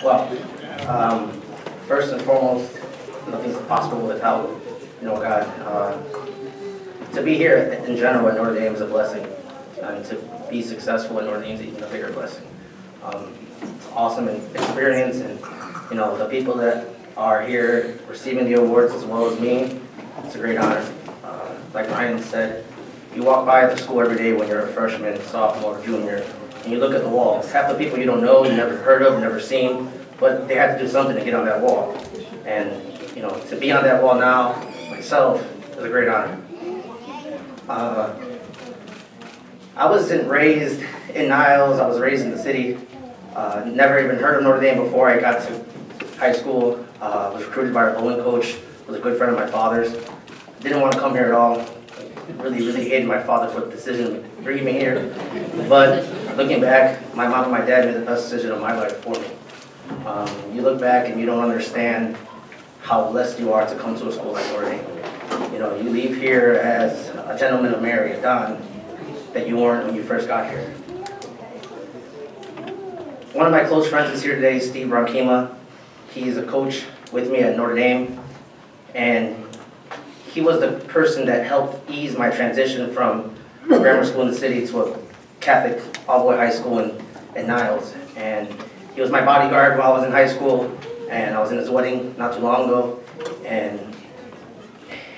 Well, first and foremost, nothing's possible without, God. To be here in general at Notre Dame is a blessing, and to be successful at Notre Dame is even a bigger blessing. It's awesome experience, and the people that are here receiving the awards as well as me, it's a great honor. Like Ryan said, you walk by the school every day when you're a freshman, sophomore, junior, and you look at the walls. Half the people you don't know, you never heard of, never seen, but they had to do something to get on that wall. And to be on that wall now, myself, is a great honor. I wasn't raised in Niles, I was raised in the city. Never even heard of Notre Dame before I got to high school. Was recruited by our bowling coach, was a good friend of my father's. Didn't want to come here at all. Really hated my father for the decision of bringing me here. But looking back, my mom and my dad made the best decision of my life for me. You look back and you don't understand how blessed you are to come to a school like Notre Dame. You leave here as a gentleman of Mary, a Don, that you weren't when you first got here. One of my close friends is here today, Steve Ronkema. He's a coach with me at Notre Dame, and he was the person that helped ease my transition from a grammar school in the city to a Catholic all-boy high school in Niles. And he was my bodyguard while I was in high school, and I was in his wedding not too long ago. And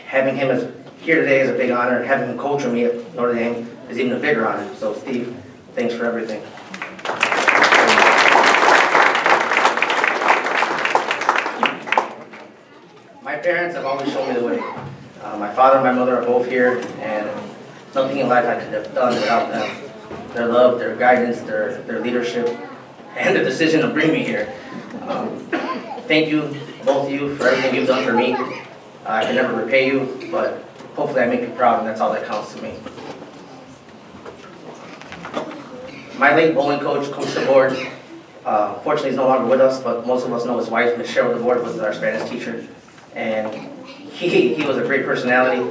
having him here today is a big honor, and having him coach with me at Notre Dame is even a bigger honor. So Steve, thanks for everything. My parents have always shown me the way. My father and my mother are both here, and nothing in life I could have done without them. Their love, their guidance, their leadership, and the decision to bring me here. Thank you, both of you, for everything you've done for me. I can never repay you, but hopefully I make you proud, and that's all that counts to me. My late bowling coach, Coach DeBoard, fortunately he's no longer with us, but most of us know his wife, Ms. Cheryl DeBoard, was our Spanish teacher. And he was a great personality,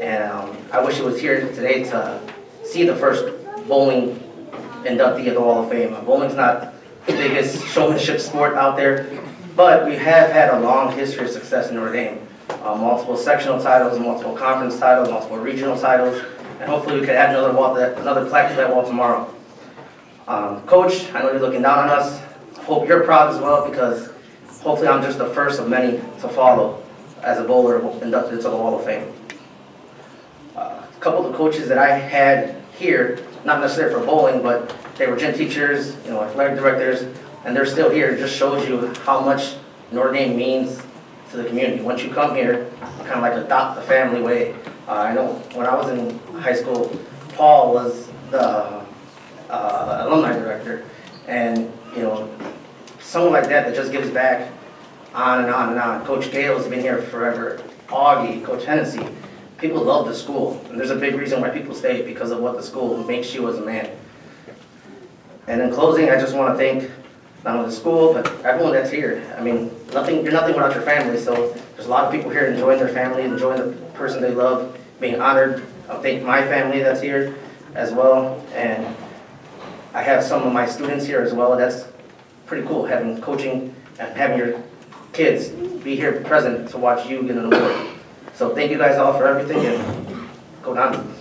and I wish he was here today to see the first bowling inductee of the Hall of Fame. Bowling's not the biggest showmanship sport out there, but we have had a long history of success in Notre Dame. Multiple sectional titles, multiple conference titles, multiple regional titles, and hopefully we could add another plaque to that wall tomorrow. Coach, I know you're looking down on us. Hope you're proud as well, because hopefully I'm just the first of many to follow as a bowler inducted to the Hall of Fame. A couple of the coaches that I had here, not necessarily for bowling, but they were gym teachers, athletic directors, and they're still here. It just shows you how much Notre Dame means to the community. Once you come here, you kind of like adopt the family way. I know when I was in high school, Paul was the alumni director, and someone like that just gives back on and on and on. Coach Gale's been here forever. Augie, Coach Hennessy. People love the school, and there's a big reason why people stay, because of what the school makes you as a man. And in closing, I just want to thank not only the school, but everyone that's here. I mean, you're nothing without your family, so there's a lot of people here enjoying their family, enjoying the person they love, being honored. I thank my family that's here as well, and I have some of my students here as well. That's pretty cool, having coaching and having your kids be here present to watch you get an award. So thank you guys all for everything, and go down.